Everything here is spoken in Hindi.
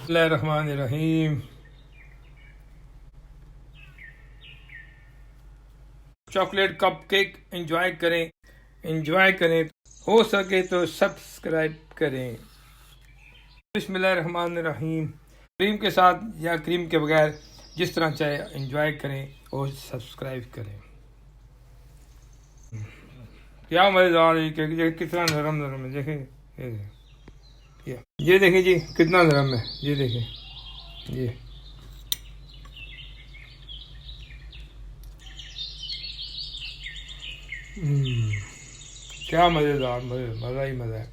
बिस्मिल्लाहिर्रहमानिर्रहीम। चॉकलेट कप केक एंजॉय करें, हो सके तो सब्सक्राइब करें। बिस्मिल्लाहिर्रहमानिर्रहीम। क्रीम के साथ या क्रीम के बगैर, जिस तरह चाहे एंजॉय करें और सब्सक्राइब करें। क्या मज़ेदार है केक, ये कितना नरम नरम है। देखें ये देखें जी, कितना नरम है। ये देखें ये। क्या मज़ेदार, मज़ा ही मज़ा है।